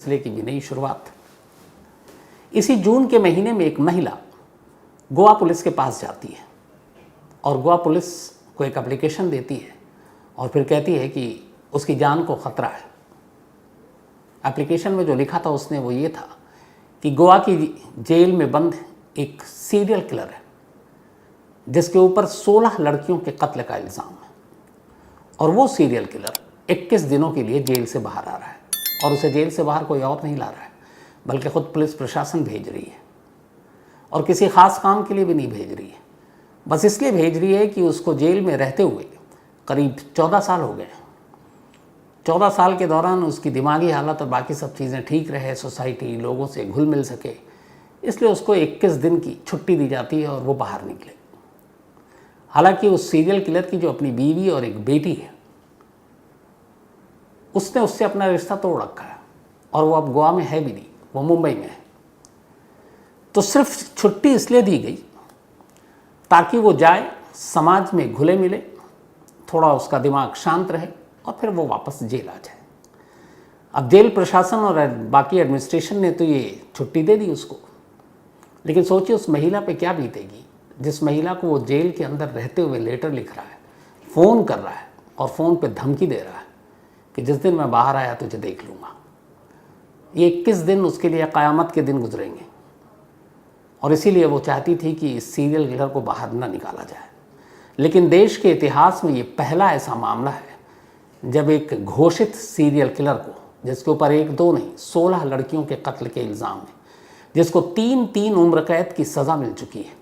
सिलसिले की भी नई शुरुआत। इसी जून के महीने में एक महिला गोवा पुलिस के पास जाती है और गोवा पुलिस को एक एप्लीकेशन देती है और फिर कहती है कि उसकी जान को खतरा है। एप्लीकेशन में जो लिखा था उसने वो ये था कि गोवा की जेल में बंद एक सीरियल किलर है जिसके ऊपर 16 लड़कियों के कत्ल का इल्ज़ाम है और वो सीरियल किलर 21 दिनों के लिए जेल से बाहर आ रहा है और उसे जेल से बाहर कोई और नहीं ला रहा है बल्कि खुद पुलिस प्रशासन भेज रही है और किसी ख़ास काम के लिए भी नहीं भेज रही है, बस इसलिए भेज रही है कि उसको जेल में रहते हुए करीब 14 साल हो गए। 14 साल के दौरान उसकी दिमागी हालत और बाकी सब चीज़ें ठीक रहे, सोसाइटी लोगों से घुल मिल सके, इसलिए उसको 21 दिन की छुट्टी दी जाती है और वो बाहर निकले। हालांकि उस सीरियल किलर की जो अपनी बीवी और एक बेटी है उसने उससे अपना रिश्ता तोड़ रखा है और वो अब गोवा में है भी नहीं, वो मुंबई में है। तो सिर्फ छुट्टी इसलिए दी गई ताकि वो जाए, समाज में घुले मिले, थोड़ा उसका दिमाग शांत रहे और फिर वो वापस जेल आ जाए। अब जेल प्रशासन और बाकी एडमिनिस्ट्रेशन ने तो ये छुट्टी दे दी उसको, लेकिन सोचिए उस महिला पे क्या बीतेगी जिस महिला को वो जेल के अंदर रहते हुए लेटर लिख रहा है, फ़ोन कर रहा है और फ़ोन पे धमकी दे रहा है कि जिस दिन मैं बाहर आया तुझे देख लूँगा। ये 21 दिन उसके लिए क़यामत के दिन गुजरेंगे और इसीलिए वो चाहती थी कि इस सीरियल किलर को बाहर न निकाला जाए। लेकिन देश के इतिहास में ये पहला ऐसा मामला है जब एक घोषित सीरियल किलर को, जिसके ऊपर 1-2 नहीं 16 लड़कियों के कत्ल के इल्ज़ाम है, जिसको 3-3 उम्र कैद की सज़ा मिल चुकी है,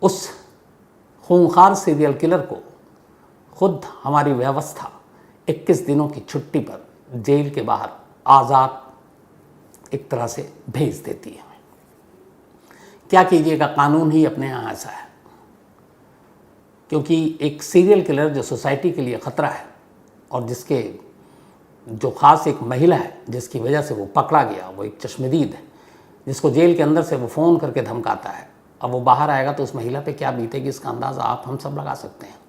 उस खूंखार सीरियल किलर को खुद हमारी व्यवस्था 21 दिनों की छुट्टी पर जेल के बाहर आज़ाद एक तरह से भेज देती है। क्या कीजिएगा, कानून ही अपने यहाँ ऐसा है, क्योंकि एक सीरियल किलर जो सोसाइटी के लिए ख़तरा है और जिसके जो ख़ास एक महिला है जिसकी वजह से वो पकड़ा गया, वो एक चश्मदीद है जिसको जेल के अंदर से वो फ़ोन करके धमकाता है, अब वो बाहर आएगा तो उस महिला पे क्या बीतेगी इसका अंदाज़ा आप हम सब लगा सकते हैं।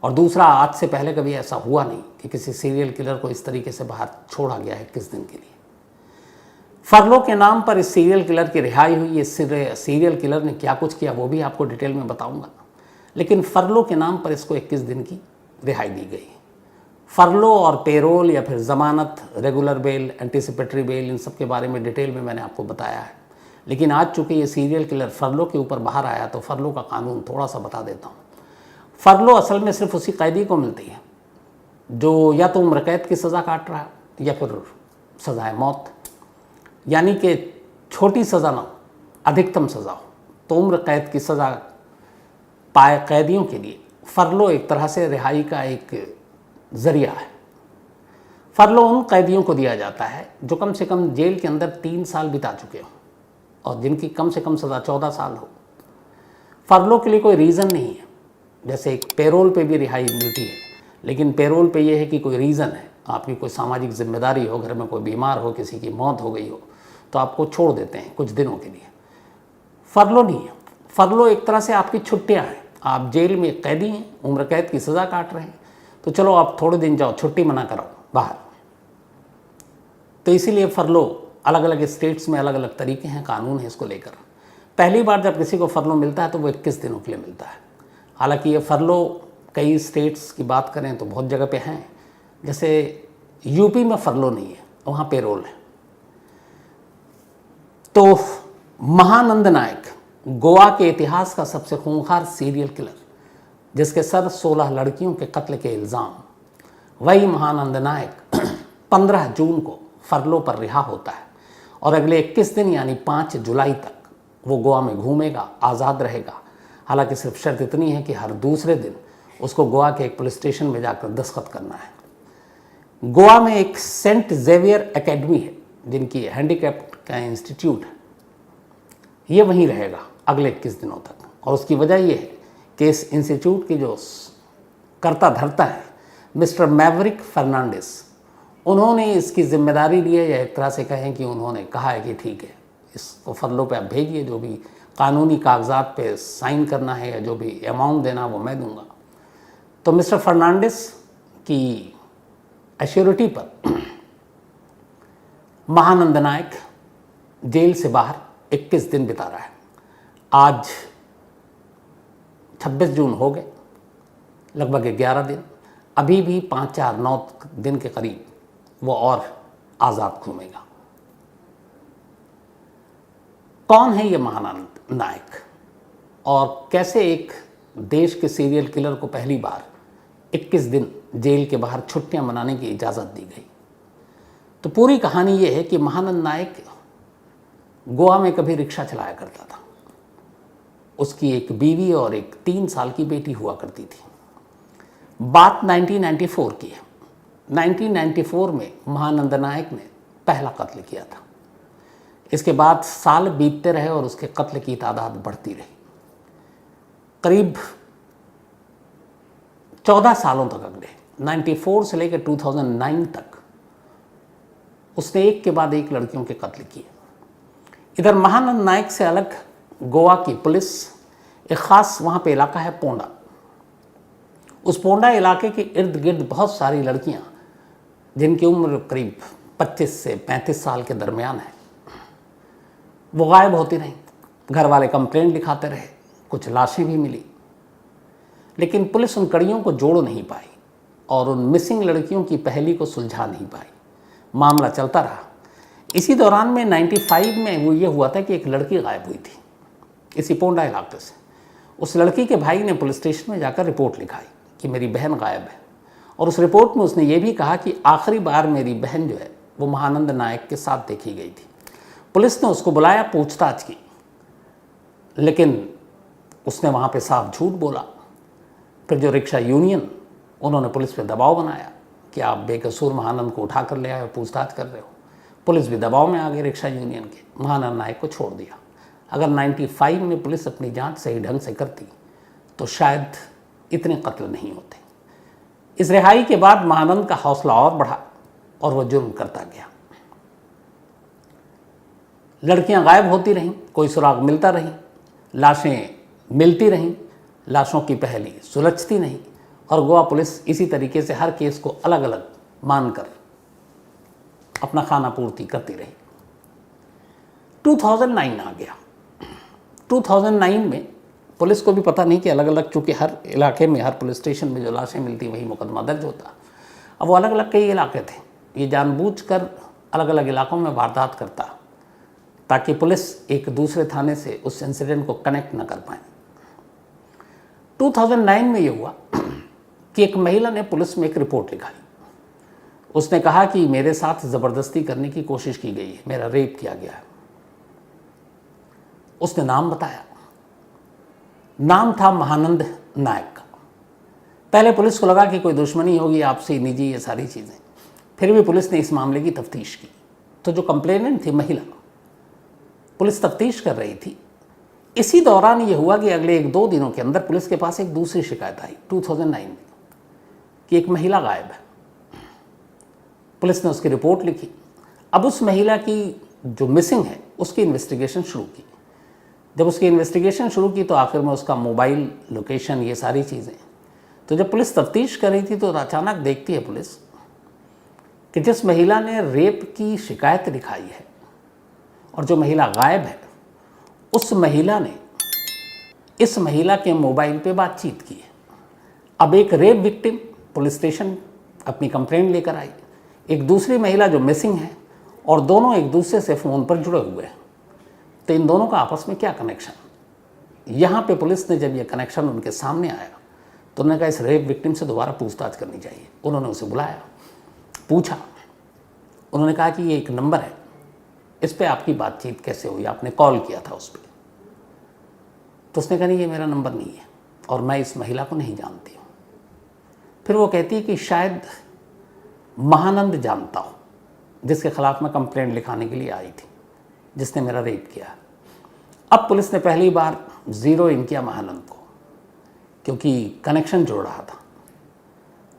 और दूसरा, आज से पहले कभी ऐसा हुआ नहीं कि किसी सीरियल किलर को इस तरीके से बाहर छोड़ा गया है 21 दिन के लिए। फरलो के नाम पर इस सीरियल किलर की रिहाई हुई। इस सीरियल किलर ने क्या कुछ किया वो भी आपको डिटेल में बताऊंगा, लेकिन फरलो के नाम पर इसको 21 दिन की रिहाई दी गई। फरलो और पेरोल या फिर ज़मानत, रेगुलर बेल, एंटीसिपेटरी बेल, इन सब के बारे में डिटेल में मैंने आपको बताया है, लेकिन आज चूँकि ये सीरियल किलर फरलो के ऊपर बाहर आया तो फरलो का कानून थोड़ा सा बता देता हूँ। फरलो असल में सिर्फ उसी कैदी को मिलती है जो या तो उम्र कैद की सज़ा काट रहा है या फिर सज़ाए मौत, यानी कि छोटी सज़ा ना, अधिकतम सज़ा हो। तो उम्र कैद की सज़ा पाए कैदियों के लिए फरलो एक तरह से रिहाई का एक ज़रिया है। फरलो उन कैदियों को दिया जाता है जो कम से कम जेल के अंदर 3 साल बिता चुके हों और जिनकी कम से कम सज़ा 14 साल हो। फरलो के लिए कोई रीज़न नहीं है, जैसे एक पेरोल पे भी रिहाई मिलती है, लेकिन पेरोल पे ये है कि कोई रीज़न है, आपकी कोई सामाजिक जिम्मेदारी हो, घर में कोई बीमार हो, किसी की मौत हो गई हो, तो आपको छोड़ देते हैं कुछ दिनों के लिए। फरलो नहीं है, फरलो एक तरह से आपकी छुट्टियाँ हैं। आप जेल में कैदी हैं, उम्र कैद की सज़ा काट रहे हैं, तो चलो आप थोड़े दिन जाओ, छुट्टी मना कराओ बाहर। तो इसीलिए फरलो अलग अलग स्टेट्स में अलग अलग तरीके हैं, कानून है इसको लेकर। पहली बार जब किसी को फरलो मिलता है तो वो 21 दिनों के लिए मिलता है। हालांकि ये फरलो कई स्टेट्स की बात करें तो बहुत जगह पे हैं, जैसे यूपी में फरलो नहीं है, वहाँ पेरोल है। तो महानंद नायक, गोवा के इतिहास का सबसे खूंखार सीरियल किलर जिसके सर 16 लड़कियों के कत्ल के इल्ज़ाम, वही महानंद नायक 15 जून को फरलो पर रिहा होता है और अगले 21 दिन यानी 5 जुलाई तक वो गोवा में घूमेगा, आज़ाद रहेगा। हालांकि सिर्फ शर्त इतनी है कि हर दूसरे दिन उसको गोवा के एक पुलिस स्टेशन में जाकर दस्तखत करना है। गोवा में एक सेंट जेवियर एकेडमी है जिनकी हैंडीकैप्ड का इंस्टीट्यूट है, ये वहीं रहेगा अगले 21 दिनों तक। और उसकी वजह ये है कि इस इंस्टीट्यूट की जो कर्ता धर्ता है मिस्टर मैवरिक फर्नांडिस, उन्होंने इसकी जिम्मेदारी ली है, या एक तरह से कहें कि उन्होंने कहा है कि ठीक है इसको फरलो पे आप भेजिए, जो भी कानूनी कागजात पे साइन करना है या जो भी अमाउंट देना वो मैं दूंगा। तो मिस्टर फर्नांडिस की एश्योरिटी पर महानंद नायक जेल से बाहर 21 दिन बिता रहा है। आज 26 जून हो गए, लगभग 11 दिन, अभी भी 5-4-9 दिन के करीब वो और आज़ाद घूमेगा। कौन है ये महानंद नायक और कैसे एक देश के सीरियल किलर को पहली बार 21 दिन जेल के बाहर छुट्टियां मनाने की इजाज़त दी गई? तो पूरी कहानी ये है कि महानंद नायक गोवा में कभी रिक्शा चलाया करता था। उसकी एक बीवी और एक 3 साल की बेटी हुआ करती थी। बात 1994 की है। 1994 में महानंद नायक ने पहला कत्ल किया था। इसके बाद साल बीतते रहे और उसके कत्ल की तादाद बढ़ती रही। करीब 14 सालों तक अगले 94 से लेकर 2009 तक उसने एक के बाद एक लड़कियों के कत्ल किए। इधर महानंद नायक से अलग गोवा की पुलिस एक ख़ास वहाँ पे इलाका है पोंडा। उस पोंडा इलाके के इर्द गिर्द बहुत सारी लड़कियाँ जिनकी उम्र करीब 25 से 35 साल के दरमियान है, वो गायब होती रहीं। घर वाले कंप्लेंट लिखाते रहे, कुछ लाशें भी मिली, लेकिन पुलिस उन कड़ियों को जोड़ नहीं पाई और उन मिसिंग लड़कियों की पहेली को सुलझा नहीं पाई। मामला चलता रहा। इसी दौरान में 95 में वो ये हुआ था कि एक लड़की गायब हुई थी इसी पोंडा इलाके से। उस लड़की के भाई ने पुलिस स्टेशन में जाकर रिपोर्ट लिखाई कि मेरी बहन गायब है, और उस रिपोर्ट में उसने ये भी कहा कि आखिरी बार मेरी बहन जो है वो महानंद नायक के साथ देखी गई थी। पुलिस ने उसको बुलाया, पूछताछ की, लेकिन उसने वहाँ पे साफ झूठ बोला। फिर जो रिक्शा यूनियन, उन्होंने पुलिस पे दबाव बनाया कि आप बेकसूर महानंद को उठा कर ले आए हो, पूछताछ कर रहे हो। पुलिस भी दबाव में आ गई रिक्शा यूनियन के, महानंद नायक को छोड़ दिया। अगर 95 में पुलिस अपनी जांच सही ढंग से करती तो शायद इतने कत्ल नहीं होते। इस रिहाई के बाद महानंद का हौसला और बढ़ा और वह जुर्म करता गया। लड़कियां गायब होती रहीं, कोई सुराग मिलता रही, लाशें मिलती रहीं, लाशों की पहेली सुलझती नहीं, और गोवा पुलिस इसी तरीके से हर केस को अलग अलग मानकर अपना खाना पूर्ति करती रही। 2009 आ गया। 2009 में पुलिस को भी पता नहीं कि अलग अलग, चूँकि हर इलाके में, हर पुलिस स्टेशन में जो लाशें मिलती वही मुकदमा दर्ज होता। अब वो अलग अलग कई इलाके थे, ये जानबूझकर अलग अलग इलाकों में वारदात करता ताकि पुलिस एक दूसरे थाने से उस इंसिडेंट को कनेक्ट न कर पाए। 2009 में ये हुआ कि एक महिला ने पुलिस में एक रिपोर्ट लिखाई। उसने कहा कि मेरे साथ ज़बरदस्ती करने की कोशिश की गई है, मेरा रेप किया गया है। उसने नाम बताया, नाम था महानंद नायक का। पहले पुलिस को लगा कि कोई दुश्मनी होगी आपसे, निजी, ये सारी चीज़ें। फिर भी पुलिस ने इस मामले की तफ्तीश की तो जो कंप्लेनेंट थी महिला, पुलिस तफ्तीश कर रही थी। इसी दौरान ये हुआ कि अगले 1-2 दिनों के अंदर पुलिस के पास एक दूसरी शिकायत आई 2009 में कि एक महिला गायब है। पुलिस ने उसकी रिपोर्ट लिखी। अब उस महिला की जो मिसिंग है उसकी इन्वेस्टिगेशन शुरू की। जब उसकी इन्वेस्टिगेशन शुरू की तो आखिर में उसका मोबाइल लोकेशन, ये सारी चीज़ें, तो जब पुलिस तफ्तीश कर रही थी तो अचानक देखती है पुलिस कि जिस महिला ने रेप की शिकायत लिखाई है और जो महिला गायब है, उस महिला ने इस महिला के मोबाइल पे बातचीत की है। अब एक रेप विक्टिम पुलिस स्टेशन अपनी कंप्लेंट लेकर आई, एक दूसरी महिला जो मिसिंग है, और दोनों एक दूसरे से फ़ोन पर जुड़े हुए हैं। तो इन दोनों का आपस में क्या कनेक्शन? यहाँ पे पुलिस ने जब ये कनेक्शन उनके सामने आया तो उन्होंने कहा इस रेप विक्टिम से दोबारा पूछताछ करनी चाहिए। उन्होंने उसे बुलाया, पूछा। उन्होंने कहा कि ये एक नंबर है, इस पर आपकी बातचीत कैसे हुई, आपने कॉल किया था उस पर? तो उसने कहा नहीं, ये मेरा नंबर नहीं है और मैं इस महिला को नहीं जानती हूँ। फिर वो कहती है कि शायद महानंद जानता हूँ, जिसके खिलाफ मैं कंप्लेंट लिखाने के लिए आई थी, जिसने मेरा रेप किया। अब पुलिस ने पहली बार ज़ीरो इन किया महानंद को, क्योंकि कनेक्शन जोड़ रहा था।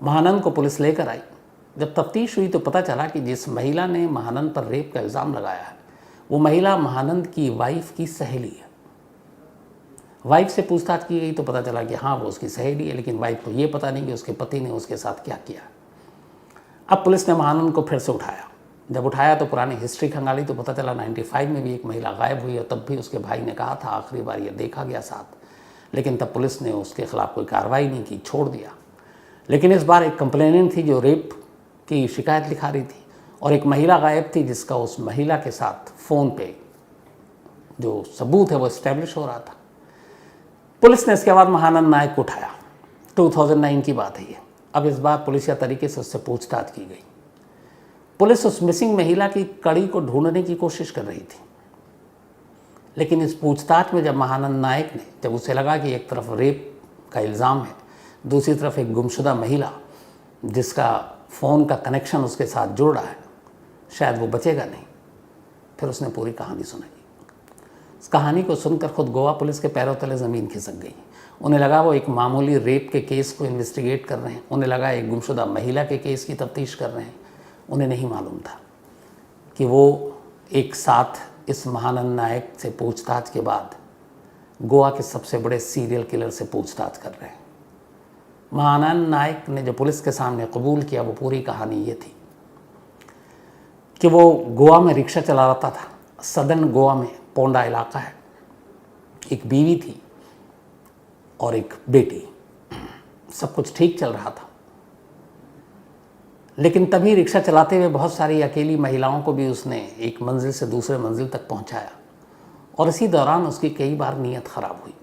महानंद को पुलिस लेकर आई। जब तफ्तीश हुई तो पता चला कि जिस महिला ने महानंद पर रेप का इल्ज़ाम लगाया है वो महिला महानंद की वाइफ की सहेली है। वाइफ से पूछताछ की गई तो पता चला कि हाँ वो उसकी सहेली है, लेकिन वाइफ को ये पता नहीं कि उसके पति ने उसके साथ क्या किया। अब पुलिस ने महानंद को फिर से उठाया, जब उठाया तो पुरानी हिस्ट्री खंगाली तो पता चला 95 में भी एक महिला गायब हुई है, तब भी उसके भाई ने कहा था आखिरी बार ये देखा गया साथ, लेकिन तब पुलिस ने उसके खिलाफ कोई कार्रवाई नहीं की, छोड़ दिया। लेकिन इस बार एक कंप्लेनेंट थी जो रेप की शिकायत लिखा रही थी, और एक महिला गायब थी जिसका उस महिला के साथ फ़ोन पे जो सबूत है वो इस्टेब्लिश हो रहा था। पुलिस ने इसके बाद महानंद नायक को उठाया, 2009 की बात है ये। अब इस बार पुलिसिया तरीके से उससे पूछताछ की गई। पुलिस उस मिसिंग महिला की कड़ी को ढूंढने की कोशिश कर रही थी, लेकिन इस पूछताछ में जब महानंद नायक ने, जब उसे लगा कि एक तरफ रेप का इल्ज़ाम है, दूसरी तरफ एक गुमशुदा महिला जिसका फ़ोन का कनेक्शन उसके साथ जुड़ रहा है, शायद वो बचेगा नहीं, फिर उसने पूरी कहानी सुनाई। इस कहानी को सुनकर खुद गोवा पुलिस के पैरों तले ज़मीन खिसक गई। उन्हें लगा वो एक मामूली रेप के केस को इन्वेस्टिगेट कर रहे हैं, उन्हें लगा एक गुमशुदा महिला के केस की तफ्तीश कर रहे हैं। उन्हें नहीं मालूम था कि वो एक साथ इस महानंद नायक से पूछताछ के बाद गोवा के सबसे बड़े सीरियल किलर से पूछताछ कर रहे हैं। महानंद नायक ने जो पुलिस के सामने कबूल किया वो पूरी कहानी ये थी कि वो गोवा में रिक्शा चला रहा था। सदर्न गोवा में पोंडा इलाका है, एक बीवी थी और एक बेटी, सब कुछ ठीक चल रहा था। लेकिन तभी रिक्शा चलाते हुए बहुत सारी अकेली महिलाओं को भी उसने एक मंजिल से दूसरे मंजिल तक पहुंचाया, और इसी दौरान उसकी कई बार नीयत ख़राब हुई।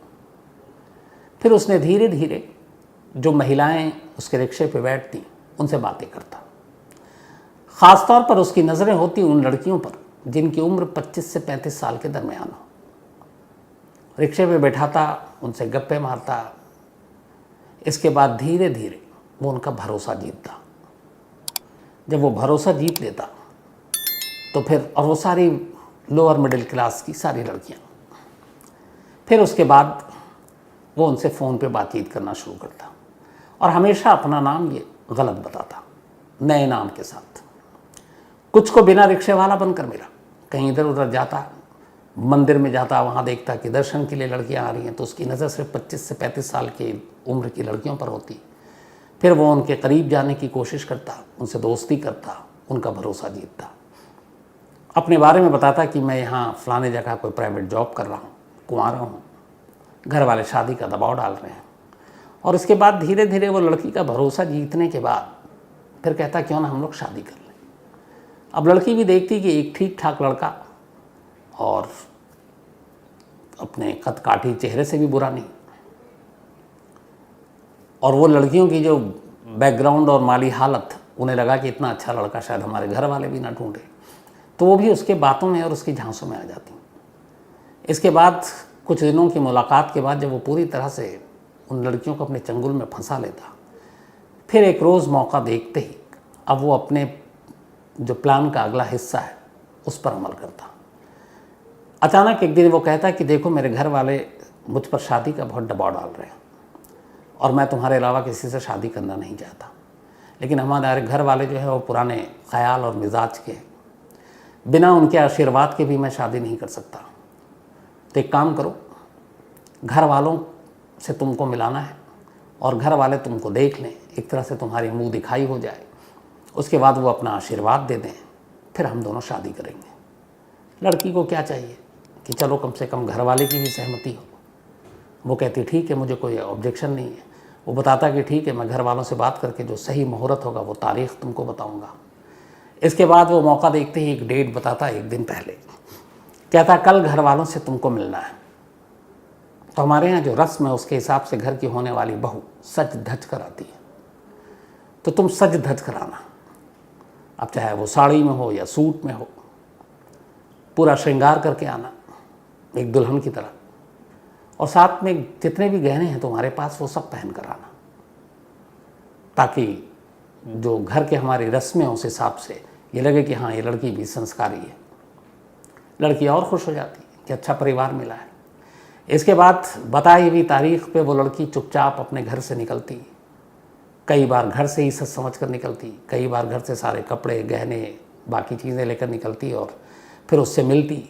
फिर उसने धीरे धीरे जो महिलाएं उसके रिक्शे पे बैठती उनसे बातें करता। ख़ास तौर पर उसकी नज़रें होती उन लड़कियों पर जिनकी उम्र 25 से 35 साल के दरमियान हो। रिक्शे पे बैठाता, उनसे गप्पे मारता। इसके बाद धीरे धीरे वो उनका भरोसा जीतता। जब वो भरोसा जीत लेता तो फिर, और वो सारी लोअर मिडिल क्लास की सारी लड़कियां, फिर उसके बाद वो उनसे फ़ोन पे बातचीत करना शुरू करता, और हमेशा अपना नाम ये गलत बताता, नए नाम के साथ। कुछ को बिना रिक्शे वाला बनकर मिला, कहीं इधर उधर जाता, मंदिर में जाता, वहाँ देखता कि दर्शन के लिए लड़कियाँ आ रही हैं, तो उसकी नज़र सिर्फ 25 से 35 साल की उम्र की लड़कियों पर होती। फिर वो उनके करीब जाने की कोशिश करता, उनसे दोस्ती करता, उनका भरोसा जीतता। अपने बारे में बताता कि मैं यहाँ फ़लाने जगह कोई प्राइवेट जॉब कर रहा हूँ, कुंवारा हूँ, घर वाले शादी का दबाव डाल रहे हैं। और इसके बाद धीरे धीरे वो लड़की का भरोसा जीतने के बाद फिर कहता क्यों ना हम लोग शादी कर लें। अब लड़की भी देखती कि एक ठीक ठाक लड़का और अपने कद काठी चेहरे से भी बुरा नहीं, और वो लड़कियों की जो बैकग्राउंड और माली हालत, उन्हें लगा कि इतना अच्छा लड़का शायद हमारे घर वाले भी ना ढूंढे, तो वो भी उसके बातों में और उसकी झांसों में आ जाती। इसके बाद कुछ दिनों की मुलाकात के बाद जब वो पूरी तरह से उन लड़कियों को अपने चंगुल में फंसा लेता, फिर एक रोज़ मौका देखते ही अब वो अपने जो प्लान का अगला हिस्सा है उस पर अमल करता। अचानक एक दिन वो कहता कि देखो मेरे घर वाले मुझ पर शादी का बहुत दबाव डाल रहे हैं, और मैं तुम्हारे अलावा किसी से शादी करना नहीं चाहता, लेकिन हमारे घर वाले जो है वो पुराने ख्याल और मिजाज के हैं, बिना उनके आशीर्वाद के भी मैं शादी नहीं कर सकता। तो एक काम करो, घर वालों से तुमको मिलाना है और घर वाले तुमको देख लें, एक तरह से तुम्हारी मुंह दिखाई हो जाए, उसके बाद वो अपना आशीर्वाद दे दें, फिर हम दोनों शादी करेंगे। लड़की को क्या चाहिए कि चलो कम से कम घर वाले की भी सहमति हो। वो कहती ठीक है, मुझे कोई ऑब्जेक्शन नहीं है। वो बताता कि ठीक है, मैं घर वालों से बात करके जो सही मुहूर्त होगा वो तारीख़ तुमको बताऊंगा। इसके बाद वो मौका देखते ही एक डेट बताता, एक दिन पहले कहता कल घर वालों से तुमको मिलना है। तो हमारे यहाँ जो रस्म है उसके हिसाब से घर की होने वाली बहू सज धज कर आती है, तो तुम सज धज कर आना। अब चाहे वो साड़ी में हो या सूट में हो, पूरा श्रृंगार करके आना एक दुल्हन की तरह, और साथ में जितने भी गहने हैं तुम्हारे पास वो सब पहन कर आना, ताकि जो घर के हमारी रस्में उस हिसाब से ये लगे कि हाँ ये लड़की भी संस्कारी है। लड़की और खुश हो जाती कि अच्छा परिवार मिला है। इसके बाद बताई हुई तारीख पे वो लड़की चुपचाप अपने घर से निकलती। कई बार घर से ही सच समझ कर निकलती, कई बार घर से सारे कपड़े गहने बाकी चीज़ें लेकर निकलती, और फिर उससे मिलती,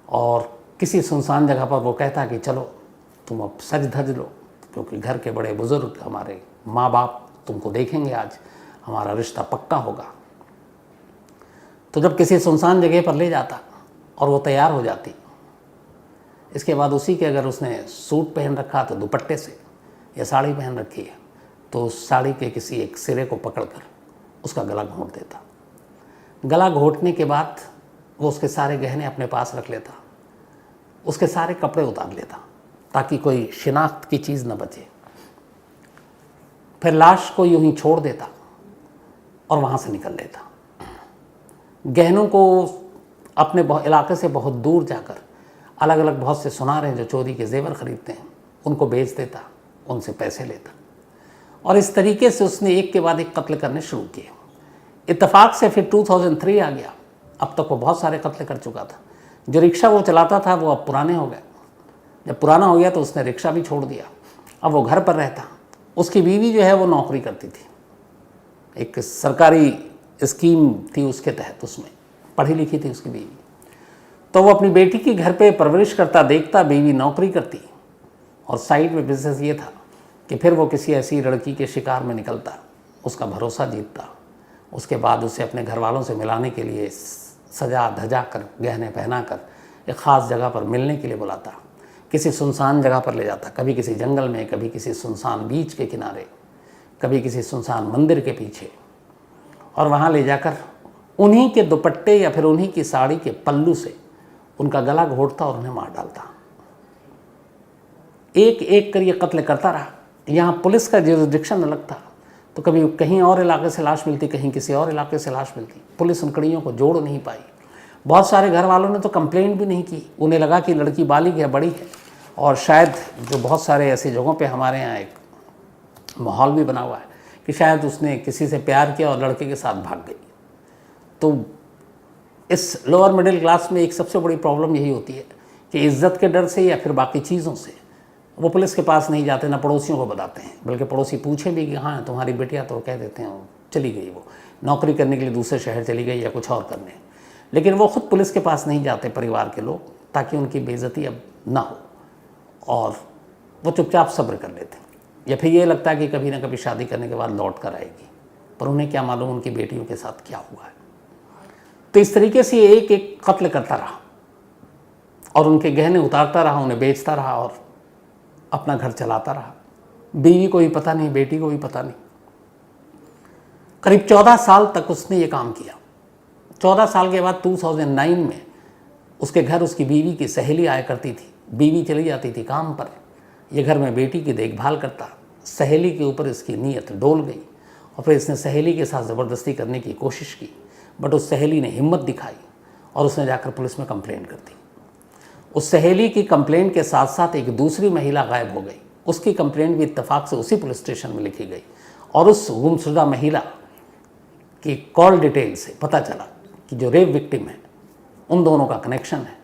और किसी सुनसान जगह पर वो कहता कि चलो तुम अब सज धज लो, क्योंकि घर के बड़े बुज़ुर्ग हमारे माँ बाप तुमको देखेंगे, आज हमारा रिश्ता पक्का होगा। तो जब किसी सुनसान जगह पर ले जाता और वो तैयार हो जाती, इसके बाद उसी के अगर उसने सूट पहन रखा तो दुपट्टे से, या साड़ी पहन रखी है तो उस साड़ी के किसी एक सिरे को पकड़कर उसका गला घोंट देता। गला घोंटने के बाद वो उसके सारे गहने अपने पास रख लेता, उसके सारे कपड़े उतार लेता ताकि कोई शिनाख्त की चीज़ न बचे। फिर लाश को यूं ही छोड़ देता और वहाँ से निकल लेता। गहनों को अपने इलाके से बहुत दूर जाकर अलग अलग बहुत से सुनार हैं जो चोरी के जेवर खरीदते हैं, उनको बेच देता, उनसे पैसे लेता। और इस तरीके से उसने एक के बाद एक कत्ल करने शुरू किए। इत्तेफाक से फिर 2003 आ गया। अब तक वो बहुत सारे कत्ल कर चुका था। जो रिक्शा वो चलाता था वो अब पुराने हो गए। जब पुराना हो गया तो उसने रिक्शा भी छोड़ दिया, अब वो घर पर रहता। उसकी बीवी जो है वो नौकरी करती थी, एक सरकारी स्कीम थी उसके तहत, उसमें पढ़ी लिखी थी उसकी बीवी। तो वो अपनी बेटी की घर पे परवरिश करता देखता, बीवी नौकरी करती और साइड में बिजनेस ये था कि फिर वो किसी ऐसी लड़की के शिकार में निकलता, उसका भरोसा जीतता, उसके बाद उसे अपने घर वालों से मिलाने के लिए सजा धजा कर, गहने पहना कर एक ख़ास जगह पर मिलने के लिए बुलाता, किसी सुनसान जगह पर ले जाता, कभी किसी जंगल में, कभी किसी सुनसान बीच के किनारे, कभी किसी सुनसान मंदिर के पीछे, और वहाँ ले जाकर उन्हीं के दुपट्टे या फिर उन्हीं की साड़ी के पल्लू से उनका गला घोंटता और उन्हें मार डालता। एक एक कर ये कत्ल करता रहा। यहाँ पुलिस का जुरिसडिक्शन अलग था, तो कभी कहीं और इलाके से लाश मिलती, कहीं किसी और इलाके से लाश मिलती। पुलिस उन कड़ियों को जोड़ नहीं पाई। बहुत सारे घर वालों ने तो कंप्लेंट भी नहीं की, उन्हें लगा कि लड़की बालिग है, बड़ी है, और शायद जो बहुत सारे ऐसी जगहों पे हमारे यहाँ एक माहौल भी बना हुआ है कि शायद उसने किसी से प्यार किया और लड़के के साथ भाग गई। तो इस लोअर मिडिल क्लास में एक सबसे बड़ी प्रॉब्लम यही होती है कि इज़्ज़त के डर से या फिर बाकी चीज़ों से वो पुलिस के पास नहीं जाते, ना पड़ोसियों को बताते हैं, बल्कि पड़ोसी पूछे भी कि हाँ तुम्हारी बेटिया, तो कह देते हैं चली गई, वो नौकरी करने के लिए दूसरे शहर चली गई या कुछ और करने। लेकिन वो खुद पुलिस के पास नहीं जाते परिवार के लोग, ताकि उनकी बेइज्जती अब ना हो, और वो चुपचाप सब्र कर लेते हैं। या फिर ये लगता है कि कभी ना कभी शादी करने के बाद लौट कर आएगी, पर उन्हें क्या मालूम उनकी बेटियों के साथ क्या हुआ है। तो इस तरीके से एक एक कत्ल करता रहा और उनके गहने उतारता रहा, उन्हें बेचता रहा और अपना घर चलाता रहा। बीवी को भी पता नहीं, बेटी को भी पता नहीं। करीब 14 साल तक उसने ये काम किया। 14 साल के बाद 2009 में उसके घर उसकी बीवी की सहेली आया करती थी। बीवी चली जाती थी काम पर, ये घर में बेटी की देखभाल करता। सहेली के ऊपर इसकी नीयत डोल गई और फिर इसने सहेली के साथ ज़बरदस्ती करने की कोशिश की, बट उस सहेली ने हिम्मत दिखाई और उसने जाकर पुलिस में कंप्लेंट कर दी। उस सहेली की कंप्लेंट के साथ साथ एक दूसरी महिला गायब हो गई। उसकी कंप्लेंट भी इत्तेफाक से उसी पुलिस स्टेशन में लिखी गई और उस गुमशुदा महिला की कॉल डिटेल से पता चला कि जो रेप विक्टिम है उन दोनों का कनेक्शन है,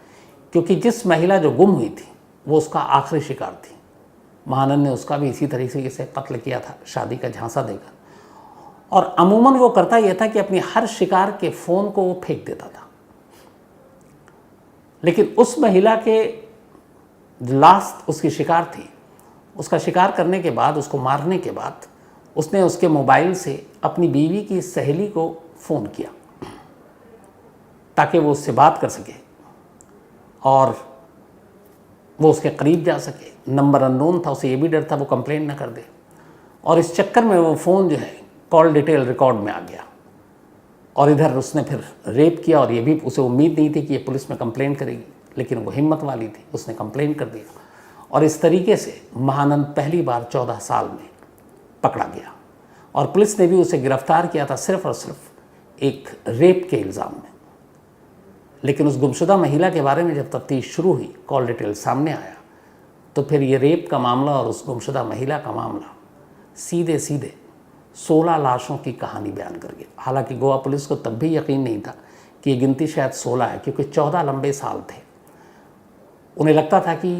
क्योंकि जिस महिला जो गुम हुई थी वो उसका आखिरी शिकार थी। महानंद ने उसका भी इसी तरीके से कत्ल किया था, शादी का झांसा देकर। और अमूमन वो करता यह था कि अपनी हर शिकार के फ़ोन को वो फेंक देता था। लेकिन उस महिला के लास्ट उसकी शिकार थी, उसका शिकार करने के बाद, उसको मारने के बाद उसने उसके मोबाइल से अपनी बीवी की सहेली को फ़ोन किया ताकि वो उससे बात कर सके और वो उसके करीब जा सके। नंबर अननोन था, उसे ये भी डर था वो कंप्लेंट ना कर दे, और इस चक्कर में वो फ़ोन जो है कॉल डिटेल रिकॉर्ड में आ गया। और इधर उसने फिर रेप किया, और ये भी उसे उम्मीद नहीं थी कि ये पुलिस में कंप्लेंट करेगी, लेकिन वो हिम्मत वाली थी, उसने कंप्लेंट कर दिया। और इस तरीके से महानंद पहली बार 14 साल में पकड़ा गया और पुलिस ने भी उसे गिरफ्तार किया था सिर्फ और सिर्फ एक रेप के इल्ज़ाम में। लेकिन उस गुमशुदा महिला के बारे में जब तफ्तीश शुरू हुई, कॉल डिटेल सामने आया, तो फिर ये रेप का मामला और उस गुमशुदा महिला का मामला सीधे सीधे 16 लाशों की कहानी बयान कर गया। हालांकि गोवा पुलिस को तब भी यकीन नहीं था कि ये गिनती शायद 16 है, क्योंकि 14 लंबे साल थे। उन्हें लगता था कि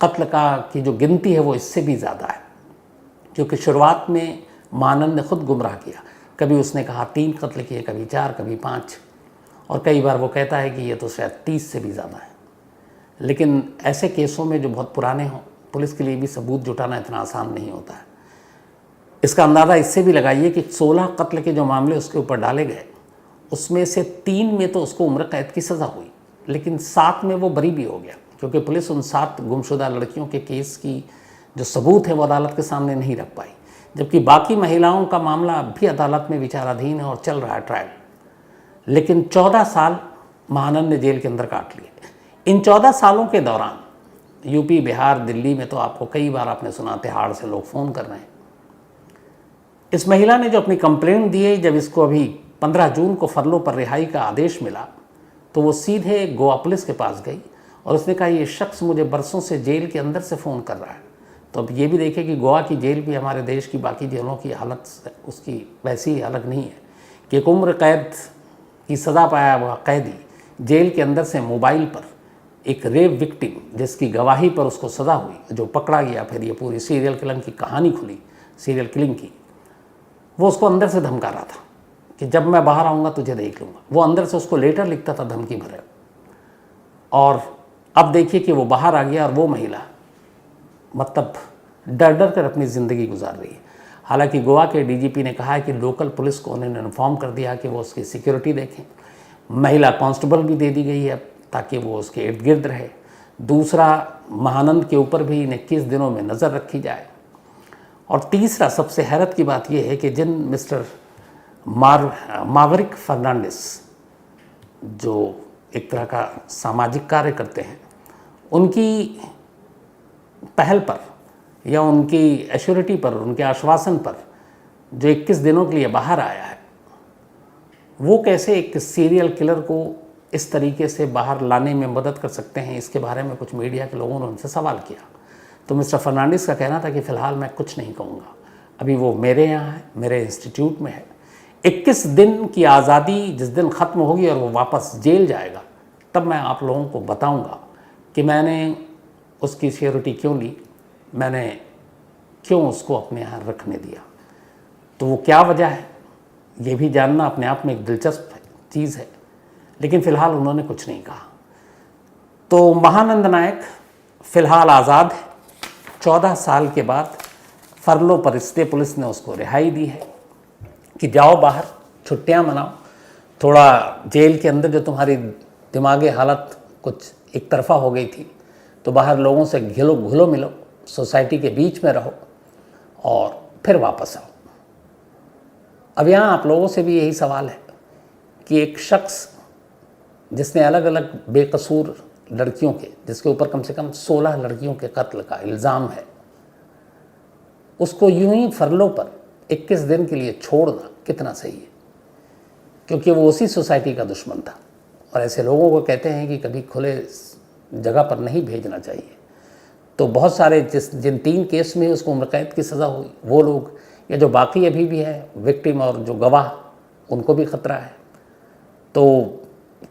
कत्ल की जो गिनती है वो इससे भी ज़्यादा है, क्योंकि शुरुआत में महानंद ने खुद गुमराह किया। कभी उसने कहा 3 कत्ल किए, कभी 4, कभी 5, और कई बार वो कहता है कि ये तो शायद 30 से भी ज़्यादा है। लेकिन ऐसे केसों में जो बहुत पुराने हों, पुलिस के लिए भी सबूत जुटाना इतना आसान नहीं होता है। इसका अंदाज़ा इससे भी लगाइए कि 16 कत्ल के जो मामले उसके ऊपर डाले गए, उसमें से 3 में तो उसको उम्र कैद की सज़ा हुई, लेकिन 7 में वो बरी भी हो गया, क्योंकि पुलिस उन 7 गुमशुदा लड़कियों के केस की जो सबूत है वो अदालत के सामने नहीं रख पाई, जबकि बाकी महिलाओं का मामला अब भी अदालत में विचाराधीन है और चल रहा है ट्रायल। लेकिन 14 साल महानंद ने जेल के अंदर काट लिए। इन 14 सालों के दौरान यूपी, बिहार, दिल्ली में तो आपको कई बार आपने सुना तिहाड़ से लोग फ़ोन कर रहे हैं। इस महिला ने जो अपनी कंप्लेंट दी है, जब इसको अभी 15 जून को फरलो पर रिहाई का आदेश मिला तो वो सीधे गोवा पुलिस के पास गई और उसने कहा ये शख्स मुझे बरसों से जेल के अंदर से फ़ोन कर रहा है। तो अब ये भी देखें कि गोवा की जेल भी हमारे देश की बाकी जेलों की हालत उसकी वैसी ही अलग नहीं है कि एक उम्र कैद की सज़ा पाया हुआ कैदी जेल के अंदर से मोबाइल पर एक रेप विक्टिम जिसकी गवाही पर उसको सज़ा हुई, जो पकड़ा गया, फिर ये पूरी सीरियल किलिंग की कहानी खुली, सीरियल किलिंग की, वो उसको अंदर से धमका रहा था कि जब मैं बाहर आऊँगा तुझे देख लूँगा। वो अंदर से उसको लेटर लिखता था धमकी भरे। और अब देखिए कि वो बाहर आ गया और वो महिला मतलब डर डर कर अपनी ज़िंदगी गुजार रही है। हालांकि गोवा के डीजीपी ने कहा है कि लोकल पुलिस को उन्होंने इन्फॉर्म कर दिया कि वो उसकी सिक्योरिटी देखें। महिला कांस्टेबल भी दे दी गई है ताकि वो उसके इर्द गिर्द रहे। दूसरा, महानंद के ऊपर भी इन 21 दिनों में नज़र रखी जाए। और तीसरा, सबसे हैरत की बात यह है कि जिन मिस्टर मावरिक फर्नांडिस जो एक तरह का सामाजिक कार्य करते हैं, उनकी पहल पर या उनकी एश्योरिटी पर, उनके आश्वासन पर जो 21 दिनों के लिए बाहर आया है, वो कैसे एक सीरियल किलर को इस तरीके से बाहर लाने में मदद कर सकते हैं, इसके बारे में कुछ मीडिया के लोगों ने उनसे सवाल किया। तो मिस्टर फर्नांडिस का कहना था कि फ़िलहाल मैं कुछ नहीं कहूँगा, अभी वो मेरे यहाँ है, मेरे इंस्टीट्यूट में है। 21 दिन की आज़ादी जिस दिन ख़त्म होगी और वो वापस जेल जाएगा, तब मैं आप लोगों को बताऊँगा कि मैंने उसकी सिक्योरिटी क्यों ली, मैंने क्यों उसको अपने यहाँ रखने दिया। तो वो क्या वजह है, ये भी जानना अपने आप में एक दिलचस्प चीज़ है, लेकिन फ़िलहाल उन्होंने कुछ नहीं कहा। तो महानंद नायक फ़िलहाल आज़ाद है। 14 साल के बाद फरलो पर इसलिए पुलिस ने उसको रिहाई दी है कि जाओ बाहर, छुट्टियां मनाओ, थोड़ा जेल के अंदर जो तुम्हारी दिमागी हालत कुछ एक तरफा हो गई थी, तो बाहर लोगों से घुलो मिलो, सोसाइटी के बीच में रहो और फिर वापस आओ। अब यहाँ आप लोगों से भी यही सवाल है कि एक शख्स जिसने अलग अलग बेकसूर लड़कियों के, जिसके ऊपर कम से कम 16 लड़कियों के कत्ल का इल्ज़ाम है, उसको यूं ही फरलो पर 21 दिन के लिए छोड़ना कितना सही है, क्योंकि वो उसी सोसाइटी का दुश्मन था। और ऐसे लोगों को कहते हैं कि कभी खुले जगह पर नहीं भेजना चाहिए। तो बहुत सारे जिन 3 केस में उसको उम्र कैद की सज़ा हुई, वो लोग या जो बाकी अभी भी है विक्टिम और जो गवाह, उनको भी ख़तरा है। तो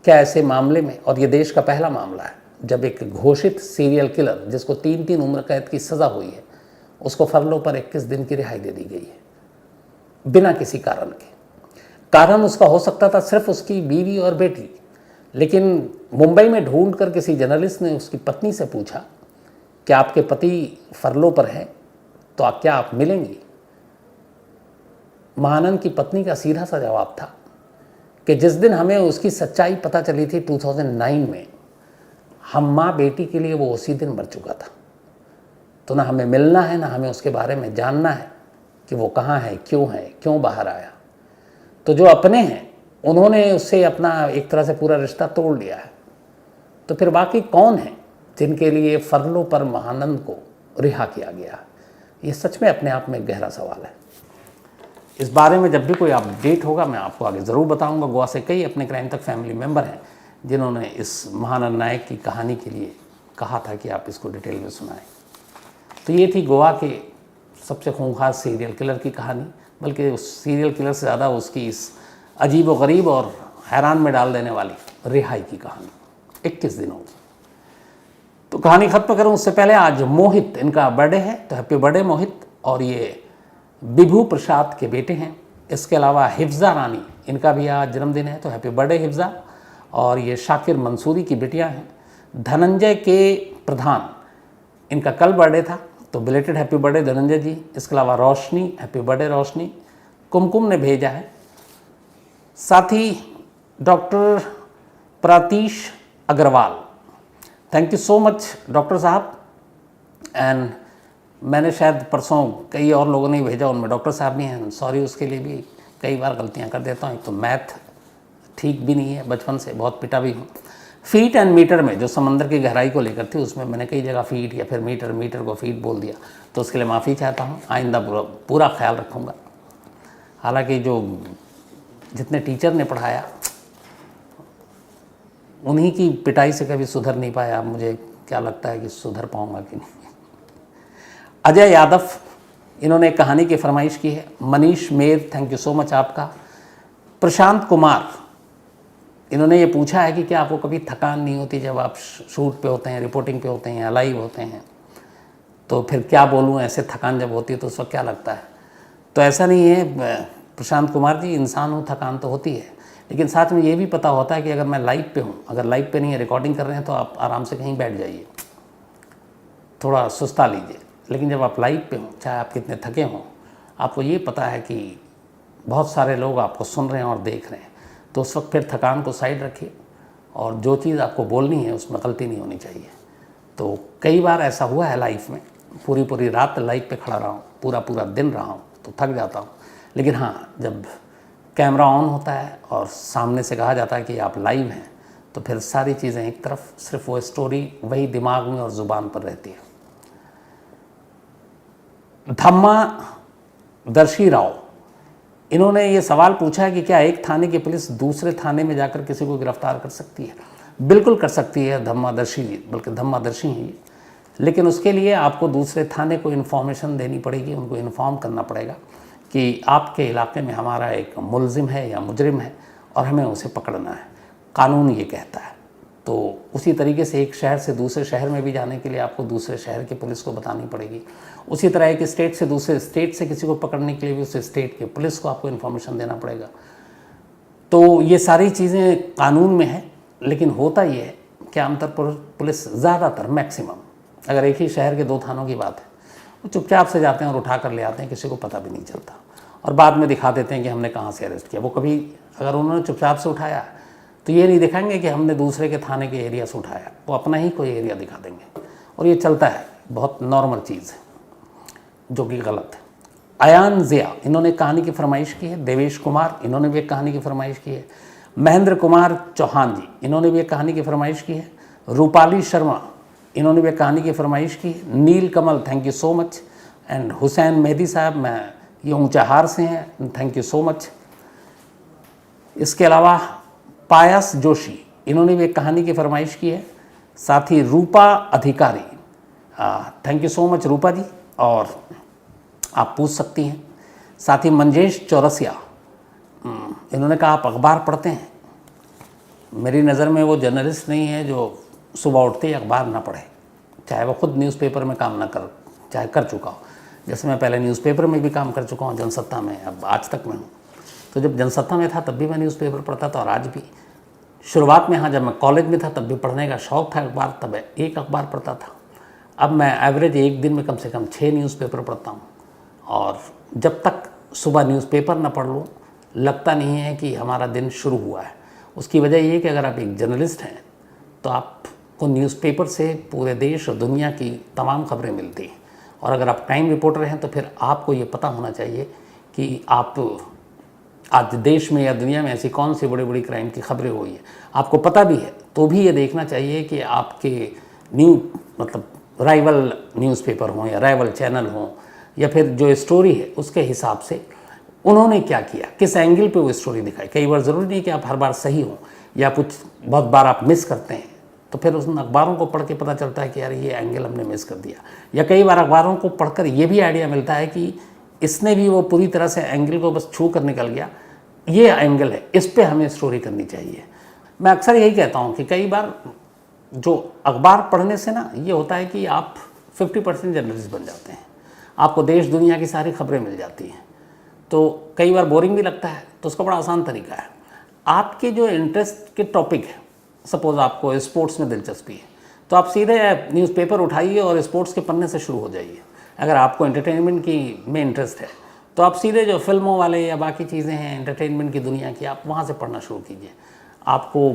क्या ऐसे मामले में, और ये देश का पहला मामला है जब एक घोषित सीरियल किलर जिसको 3 उम्र कैद की सज़ा हुई है, उसको फरलो पर 21 दिन की रिहाई दे दी गई है बिना किसी कारण के। कारण उसका हो सकता था सिर्फ उसकी बीवी और बेटी, लेकिन मुंबई में ढूंढ कर किसी जर्नलिस्ट ने उसकी पत्नी से पूछा कि आपके पति फरलो पर हैं, तो क्या आप मिलेंगी? महानंद की पत्नी का सीधा सा जवाब था कि जिस दिन हमें उसकी सच्चाई पता चली थी 2009 में, हम माँ बेटी के लिए वो उसी दिन मर चुका था। तो ना हमें मिलना है, ना हमें उसके बारे में जानना है कि वो कहाँ है, क्यों बाहर आया। तो जो अपने हैं उन्होंने उससे अपना एक तरह से पूरा रिश्ता तोड़ लिया है। तो फिर बाकी कौन है जिनके लिए फरलो पर महानंद को रिहा किया गया? ये सच में अपने आप में गहरा सवाल है। इस बारे में जब भी कोई अपडेट होगा मैं आपको आगे ज़रूर बताऊंगा। गोवा से कई अपने क्राइम तक फैमिली मेम्बर हैं जिन्होंने इस महानंद नायक की कहानी के लिए कहा था कि आप इसको डिटेल में सुनाएं। तो ये थी गोवा के सबसे खूंखार सीरियल किलर की कहानी, बल्कि उस सीरियल किलर से ज़्यादा उसकी इस अजीब व गरीब और हैरान में डाल देने वाली रिहाई की कहानी 21 दिनों की। तो कहानी ख़त्म करूँ उससे पहले आज मोहित, इनका बर्थडे है, तो हैप्पी बर्थडे मोहित। और ये विभू प्रसाद के बेटे हैं। इसके अलावा हिफ्ज़ा रानी, इनका भी आज जन्मदिन है, तो हैप्पी बर्थडे हिफ्ज़ा। और ये शाकिर मंसूरी की बेटियां हैं। धनंजय के प्रधान, इनका कल बर्थडे था, तो बिलेटेड हैप्पी बर्थडे धनंजय जी। इसके अलावा रोशनी, हैप्पी बर्थडे रोशनी। कुमकुम ने भेजा है। साथ ही doctor Pratish Agarwal, thank you so much doctor साहब। एंड मैंने शायद परसों कई और लोगों ने भेजा, उनमें डॉक्टर साहब भी हैं, सॉरी उसके लिए भी। कई बार गलतियां कर देता हूँ, तो मैथ ठीक भी नहीं है, बचपन से बहुत पिटा भी हूँ। फीट एंड मीटर में जो समंदर की गहराई को लेकर थी, उसमें मैंने कई जगह फीट या फिर मीटर, मीटर को फीट बोल दिया, तो उसके लिए माफ़ी चाहता हूँ। आइंदा पूरा ख्याल रखूँगा। हालांकि जो जितने टीचर ने पढ़ाया उन्हीं की पिटाई से कभी सुधर नहीं पाया। मुझे क्या लगता है कि सुधर पाऊँगा कि नहीं। अजय यादव, इन्होंने एक कहानी की फरमाइश की है। मनीष मेर, थैंक यू सो मच आपका। प्रशांत कुमार, इन्होंने ये पूछा है कि क्या आपको कभी थकान नहीं होती जब आप शूट पे होते हैं, रिपोर्टिंग पे होते हैं, लाइव होते हैं? तो फिर क्या बोलूँ, ऐसे थकान जब होती है तो उस वक्त क्या लगता है? तो ऐसा नहीं है प्रशांत कुमार जी, इंसान हूँ, थकान तो होती है, लेकिन साथ में ये भी पता होता है कि अगर मैं लाइव पे हूँ, अगर लाइव पे नहीं है, रिकॉर्डिंग कर रहे हैं, तो आप आराम से कहीं बैठ जाइए, थोड़ा सुस्ता लीजिए। लेकिन जब आप लाइव पे हों, चाहे आप कितने थके हों, आपको ये पता है कि बहुत सारे लोग आपको सुन रहे हैं और देख रहे हैं, तो उस वक्त फिर थकान को साइड रखिए और जो चीज़ आपको बोलनी है उसमें गलती नहीं होनी चाहिए। तो कई बार ऐसा हुआ है लाइफ में, पूरी पूरी रात लाइव पे खड़ा रहा हूँ, पूरा पूरा दिन रहा हूँ, तो थक जाता हूँ। लेकिन हाँ, जब कैमरा ऑन होता है और सामने से कहा जाता है कि आप लाइव हैं, तो फिर सारी चीज़ें एक तरफ, सिर्फ वो स्टोरी वही दिमाग में और ज़ुबान पर रहती है। धम्मा दर्शी राव, इन्होंने ये सवाल पूछा है कि क्या एक थाने की पुलिस दूसरे थाने में जाकर किसी को गिरफ्तार कर सकती है? बिल्कुल कर सकती है धम्मादर्शी जी, बल्कि धम्मादर्शी हैं ये। लेकिन उसके लिए आपको दूसरे थाने को इन्फॉर्मेशन देनी पड़ेगी, उनको इन्फॉर्म करना पड़ेगा कि आपके इलाके में हमारा एक मुलजिम है या मुजरिम है और हमें उसे पकड़ना है, कानून ये कहता है। तो उसी तरीके से एक शहर से दूसरे शहर में भी जाने के लिए आपको दूसरे शहर की पुलिस को बतानी पड़ेगी। उसी तरह एक स्टेट से दूसरे स्टेट से किसी को पकड़ने के लिए भी उस स्टेट के पुलिस को आपको इन्फॉर्मेशन देना पड़ेगा। तो ये सारी चीज़ें कानून में है, लेकिन होता ये है कि आमतौर पर पुलिस ज़्यादातर मैक्सिमम, अगर एक ही शहर के 2 थानों की बात है, वो चुपचाप से जाते हैं और उठा कर ले आते हैं, किसी को पता भी नहीं चलता, और बाद में दिखा देते हैं कि हमने कहाँ से अरेस्ट किया। वो कभी अगर उन्होंने चुपचाप से उठाया तो ये नहीं दिखाएंगे कि हमने दूसरे के थाने के एरिया से उठाया, वो अपना ही कोई एरिया दिखा देंगे, और ये चलता है, बहुत नॉर्मल चीज़ है, जो कि गलत है। अयान ज़िया, इन्होंने कहानी की फरमाइश की है। देवेश कुमार, इन्होंने भी एक कहानी की फरमाइश की है। महेंद्र कुमार चौहान जी, इन्होंने भी एक कहानी की फरमाइश की है। रूपाली शर्मा, इन्होंने भी एक कहानी की फरमाइश की है। Neel Kamal, thank you so much. And Hussain Mehdi साहब, मैं ये ऊंचाहार से हैं, थैंक यू सो मच। इसके अलावा पायस जोशी, इन्होंने भी एक कहानी की फरमाइश की है। साथ ही रूपा अधिकारी, थैंक यू सो मच रूपा जी, और आप पूछ सकती हैं। साथ ही मंजेश चौरसिया, इन्होंने कहा आप अखबार पढ़ते हैं। मेरी नज़र में वो जर्नलिस्ट नहीं है जो सुबह उठते ही अखबार ना पढ़े, चाहे वो खुद न्यूज़पेपर में काम ना कर, चाहे कर चुका हो। जैसे मैं पहले न्यूज़पेपर में भी काम कर चुका हूँ, जनसत्ता में, अब आज तक में हूँ। तो जब जनसत्ता में था तब भी मैं न्यूज़पेपर पढ़ता था, और आज भी। शुरुआत में हाँ, जब मैं कॉलेज में था तब भी पढ़ने का शौक़ था अखबार, तब एक अखबार पढ़ता था। अब मैं एवरेज एक दिन में कम से कम 6 न्यूज़पेपर पढ़ता हूँ, और जब तक सुबह न्यूज़पेपर ना पढ़ लूँ लगता नहीं है कि हमारा दिन शुरू हुआ है। उसकी वजह ये है कि अगर आप एक जर्नलिस्ट हैं तो आपको न्यूज़पेपर से पूरे देश और दुनिया की तमाम खबरें मिलती हैं, और अगर आप क्राइम रिपोर्टर हैं तो फिर आपको ये पता होना चाहिए कि आप आज देश में या दुनिया में ऐसी कौन सी बड़ी बड़ी क्राइम की खबरें हुई है। आपको पता भी है तो भी ये देखना चाहिए कि आपके मतलब राइवल न्यूज़पेपर हों या राइवल चैनल हों, या फिर जो स्टोरी है उसके हिसाब से उन्होंने क्या किया, किस एंगल पे वो स्टोरी दिखाई। कई बार ज़रूरी नहीं कि आप हर बार सही हो, या कुछ बहुत बार आप मिस करते हैं, तो फिर उन अखबारों को पढ़ के पता चलता है कि यार ये एंगल हमने मिस कर दिया। या कई बार अखबारों को पढ़कर ये भी आइडिया मिलता है कि इसने भी वो पूरी तरह से एंगल को बस छू कर निकल गया, ये एंगल है, इस पे हमें स्टोरी करनी चाहिए। मैं अक्सर यही कहता हूँ कि कई बार जो अखबार पढ़ने से ना ये होता है कि आप 50% जर्नलिस्ट बन जाते हैं, आपको देश दुनिया की सारी खबरें मिल जाती हैं। तो कई बार बोरिंग भी लगता है, तो उसका बड़ा आसान तरीका है, आपके जो इंटरेस्ट के टॉपिक है, सपोज़ आपको स्पोर्ट्स में दिलचस्पी है, तो आप सीधे न्यूज़पेपर उठाइए और स्पोर्ट्स के पन्ने से शुरू हो जाइए। अगर आपको एंटरटेनमेंट की में इंटरेस्ट है तो आप सीधे जो फिल्मों वाले या बाकी चीज़ें हैं एंटरटेनमेंट की दुनिया की, आप वहाँ से पढ़ना शुरू कीजिए। आपको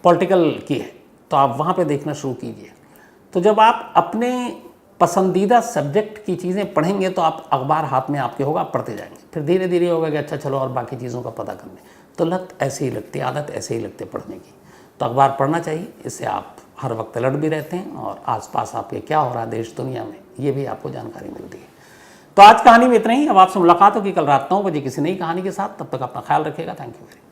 पॉलिटिकल की है तो आप वहाँ पे देखना शुरू कीजिए। तो जब आप अपने पसंदीदा सब्जेक्ट की चीज़ें पढ़ेंगे तो आप अखबार हाथ में आपके होगा, आप पढ़ते जाएंगे, फिर धीरे धीरे होगा कि अच्छा चलो और बाकी चीज़ों का पता करने, तो लत ऐसे ही लगती, आदत ऐसे ही लगती पढ़ने की। तो अखबार पढ़ना चाहिए, इससे आप हर वक्त अलर्ट भी रहते हैं और आसपास आपके क्या हो रहा है देश दुनिया में ये भी आपको जानकारी मिलती है। तो आज कहानी में इतना ही। अब आपसे मुलाकात होगी कल रात 9 बजे किसी नई कहानी के साथ। तब तक अपना ख्याल रखिएगा। Thank you very much.